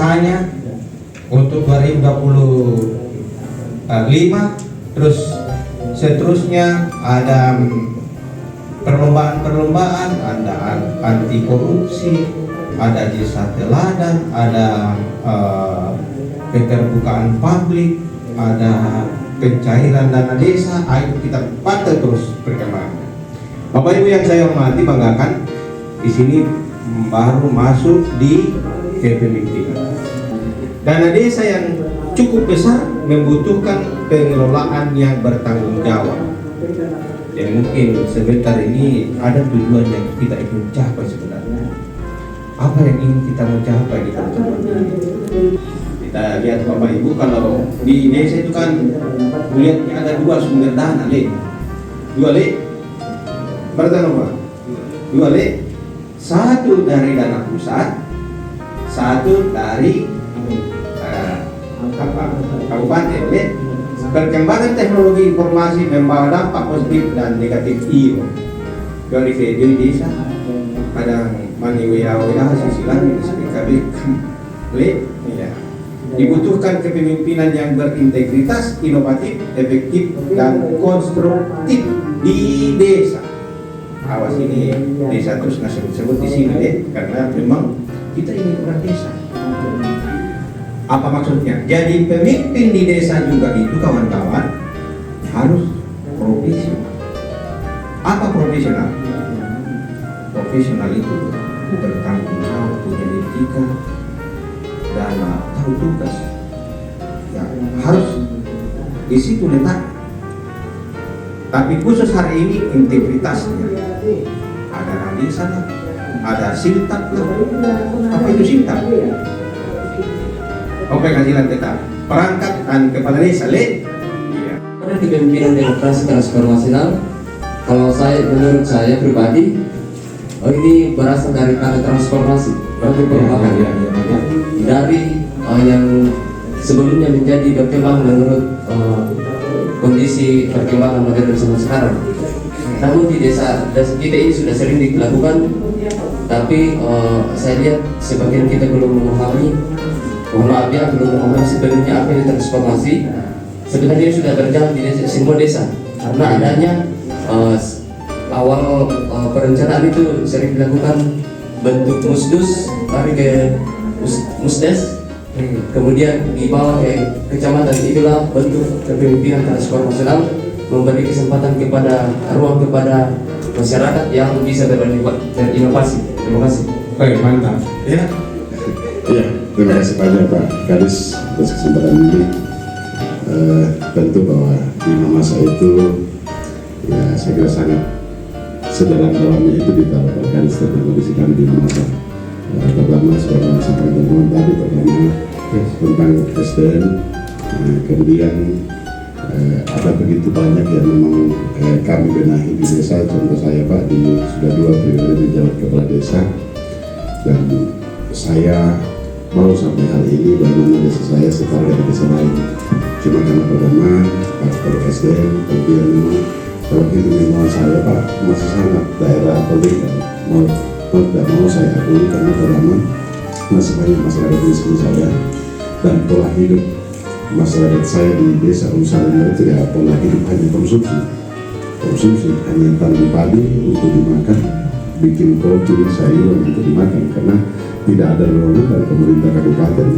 pemetaannya untuk 2025, terus seterusnya ada perlombaan-perlombaan, ada anti korupsi, ada desa teladan, ada keterbukaan publik, ada pencairan dana desa. Ayo kita pantau terus perkembangannya. Bapak Ibu yang saya hormati, banggakan di sini baru masuk di kepemimpinan. Dana desa yang cukup besar membutuhkan pengelolaan yang bertanggung jawab. Yang mungkin sebentar ini ada tujuan yang kita ingin capai sebenarnya. Apa yang ingin kita mau capai di pertemuan ini? Kita lihat Bapak Ibu, kalau di desa itu kan melihatnya ada dua sumber dana, dua pertama, dua satu dari dana pusat, satu dari kabupaten. Perkembangan teknologi informasi membawa dampak positif dan negatif iyo. Dari video desa kadang maniwaya sisilan SPKB ya. Dibutuhkan kepemimpinan yang berintegritas, inovatif, efektif, dan konstruktif di desa. Awas ini desa terus nggak sebut di sini karena memang kita ini orang desa. Apa maksudnya? Jadi pemimpin di desa juga itu kawan-kawan harus profesional. Apa profesional? Profesional itu bertanggung jawab, punya etika, dan tahu tugas. Ya, harus di situ letak. Tapi khusus hari ini integritasnya. Ada radisan, ada siltab. Apa itu siltab? Keadilan tetap, perangkat dan kepala desa Ada di kepemimpinan demokrasi transformasional. Kalau menurut saya pribadi, ini berasal dari kata transformasi, berarti perubahan dari yang sebelumnya menjadi berkembang menurut kondisi perkembangan modern zaman sekarang. Namun di desa kita ini sudah sering dilakukan, tapi saya lihat sebagian kita belum memahami. Mohon maaf ya, belum memahami sebenarnya apa itu transformasi. Sebenarnya sudah berjalan di semua desa karena adanya awal perencanaan itu sering dilakukan bentuk musdus, lari ke musdes, kemudian dibawa ke kecamatan. Itulah bentuk kepemimpinan transformasional, memberi kesempatan ruang kepada masyarakat yang bisa berinovasi. Terima kasih. Baik, mantap. Ya. Iya, terima kasih banyak Pak Kadis atas kesempatan ini. Tentu bahwa di nama saya itu, ya saya kira sangat sedalam-dalamnya itu ditaruh Pak Kadis tentang kondisi kami di masa. Pertama, saya ingin sampaikan teman tadi pertama tentang SDM, kemudian ada begitu banyak yang memang kami benahi di desa. Contoh saya Pak, sudah 2 periode menjabat kepala desa, dan saya mau sampai hari ini bagaimana desa saya setara dengan desa lain. Cuma karena pertama faktor SDM, kemudian memang kalau itu memang saya Pak masih sangat daerah tertinggal. Tidak mau saya akui karena pertama masih banyak masyarakat miskin saya, dan pola hidup masyarakat saya di desa Usaha itu ya pola hidup hanya konsumsi hanya tanam padi untuk dimakan, bikin kopi sayuran untuk dimakan, karena tidak ada ruangan dari pemerintah kabupaten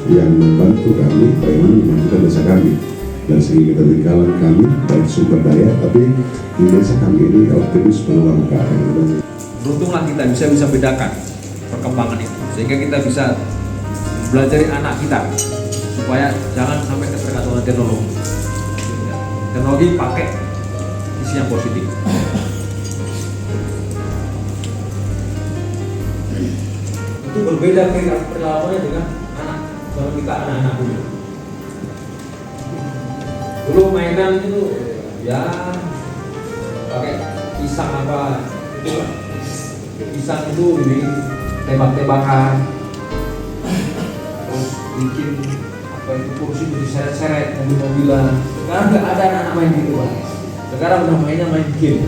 yang membantu kami bagaimana memajukan desa kami. Dan sehingga ketertinggalan kami baik sumber daya, tapi di desa kami ini optimis peluang KM. Beruntunglah kita bisa bedakan perkembangan itu, sehingga kita bisa belajar anak kita supaya jangan sampai ketergantungan teknologi. Teknologi pakai sisi yang positif. Itu berbeda perilakunya dengan kalau kita anak-anak dulu. Dulu mainan itu ya pakai pisang apa itu, pisang itu ini tembak-tembakan, terus bikin apa itu kursi itu diseret-seret, mobil-mobilan. Sekarang nggak ada anak-anak main gitu Pak. Sekarang udah mainnya main game.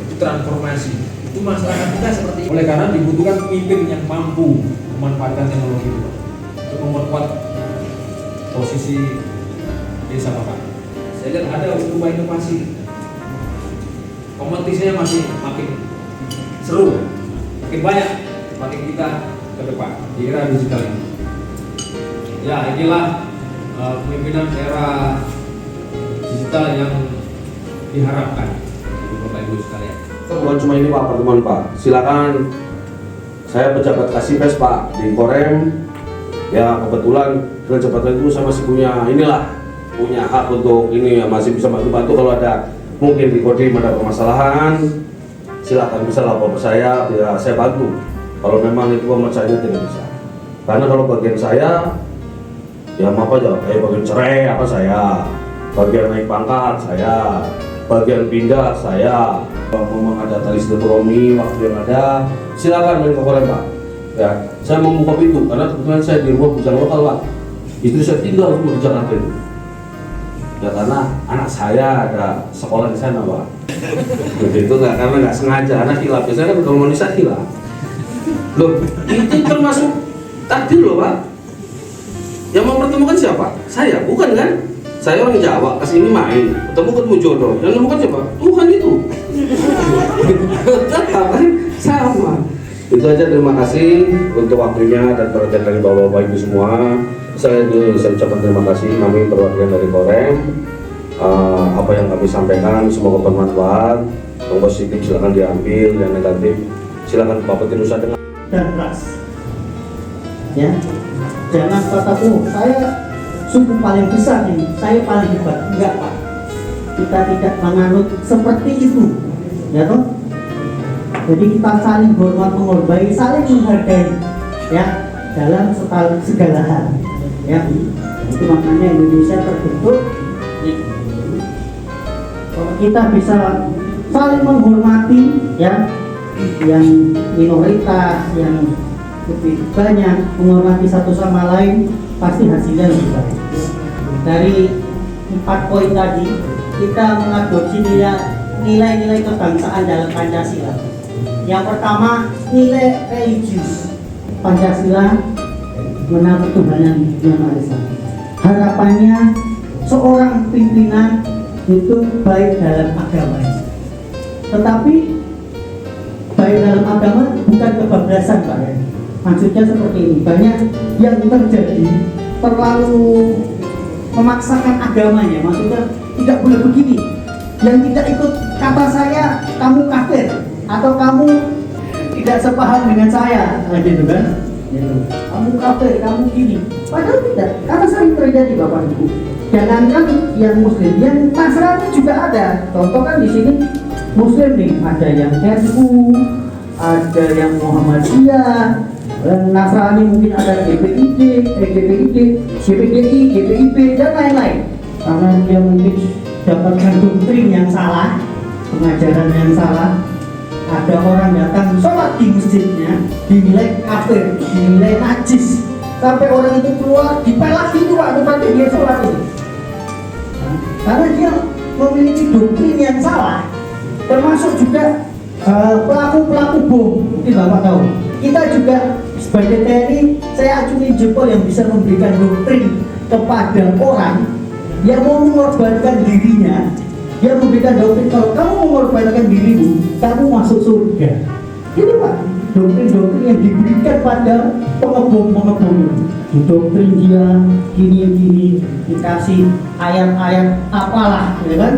Itu transformasi. Itu masyarakat kita seperti itu. Oleh karena dibutuhkan pemimpin yang mampu memanfaatkan teknologi itu Pak, untuk memperkuat posisi desa Bapak. Saya lihat ada upaya inovasi, kompetisinya masih makin seru, makin banyak, makin kita ke depan di era digital ini. Ya, inilah pemimpinan era digital yang diharapkan dari Bapak Ibu sekalian. Bukan cuma ini Pak pertemuan Pak, silakan saya pejabat Kasibes Pak di Korem. Ya kebetulan dengan jabatan itu saya masih punya hak untuk ini ya, masih bisa bantu-bantu kalau ada mungkin di Kodim ada permasalahan, silakan bisa lapor ke saya, ya saya bantu. Kalau memang itu pemecahannya tidak bisa, karena kalau bagian saya ya apa aja, kayak bagian cerai apa saya, bagian naik pangkat saya, bagian pindah saya. Kalau memang ada tali silaturahmi waktu yang ada, silakan main ke Korem Pak. Ya, saya mau membuka pintu karena kebetulan saya di rumah bujang lokal Pak. Istri saya tinggal semua di Jakarta itu. Ya karena anak saya ada sekolah di sana Pak. Begitu nggak, karena nggak sengaja, anak hilaf. Biasanya kan kalau manusia hilaf. Loh, itu termasuk takdir loh Pak. Yang mempertemukan siapa? Saya, bukan kan? Saya orang Jawa, kesini main, ketemu jodoh. Yang nemukan siapa? Tuhan itu. Tetap kan sama. Itu aja, terima kasih untuk waktunya dan perhatian dari bapak-bapak ibu semua. Saya ucapkan terima kasih, kami perwakilan dari Korem. Apa yang kami sampaikan semoga bermanfaat. Yang positif silakan diambil, yang negatif silakan Bapak tidak usah dengar. Dan keras, ya, jangan kata saya suku paling besar ini, saya paling hebat. Enggak Pak, kita tidak menganut seperti itu, ya toh. Jadi kita saling hormat menghargai, saling menghargai, ya, dalam segala hal, ya. Itu makanya Indonesia terbentuk. Kalau kita bisa saling menghormati, ya, yang minoritas, yang lebih banyak menghormati satu sama lain, pasti hasilnya lebih baik. Dari 4 poin tadi, kita mengadopsi nilai-nilai kebangsaan dalam Pancasila. Yang pertama, nilai religius. Pancasila mengenal ketuhanan yang Maha Esa. Harapannya seorang pimpinan itu baik dalam agamanya. Tetapi baik dalam agama bukan kebablasan Pak ya. Maksudnya seperti ini, banyak yang terjadi terlalu memaksakan agamanya. Maksudnya tidak boleh begini, yang tidak ikut kata saya kamu kafir, atau kamu tidak sepaham dengan saya, gitu kan? Gitu. Kamu kafir, kamu gini. Padahal tidak, karena sering terjadi Bapak Ibu. Jangankan yang Muslim, yang Nasrani juga ada. Contoh kan di sini Muslim nih, ada yang NU, ada yang Muhammadiyah, Nasrani mungkin ada GPID, GPDI, GPIB dan lain-lain. Karena dia mungkin dapatkan doktrin yang salah, pengajaran yang salah. Ada orang datang sholat di masjidnya dinilai kafir, dinilai najis, sampai orang itu keluar dipelak itu waktu tadi dia sholat itu. Karena dia memiliki doktrin yang salah. Termasuk juga pelaku-pelaku bom, mungkin Bapak tahu. Kita juga sebagai TNI, saya acungi jempol yang bisa memberikan doktrin kepada orang yang mau mengorbankan dirinya. Dia memberikan doktrin, kalau kamu mengorbankan dirimu, kamu masuk surga. Itu Pak, doktrin-doktrin yang diberikan pada pengebom-pengebom. Doktrin dia gini-gini, dikasih ayat-ayat apalah, ya kan?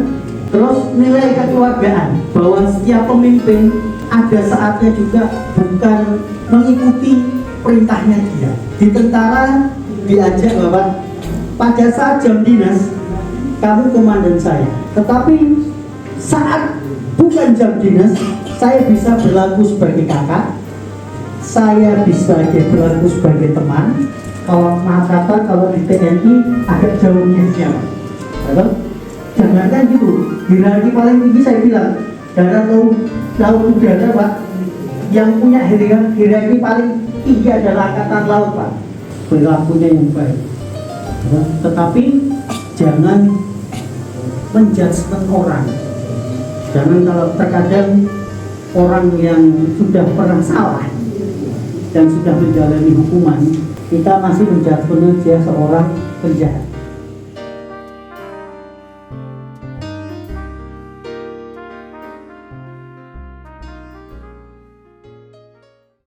Terus nilai kekeluargaan, bahwa setiap pemimpin ada saatnya juga bukan mengikuti perintahnya dia. Di tentara diajak Bapak, pada saat jam dinas kamu komandan saya, tetapi saat bukan jam dinas saya bisa berlaku sebagai kakak, saya bisa berlaku sebagai teman. Kalau maaf kata, kalau di TNI agak jauh giftnya, jangankan gitu, hierarki paling tinggi saya bilang darat laut udara Pak, yang punya hierarki paling tinggi adalah angkatan laut Pak, perilakunya yang baik. Tetapi jangan menjudgment orang. Jangan, kalau terkadang orang yang sudah pernah salah dan sudah menjalani hukuman, kita masih menjudge dia seorang penjahat.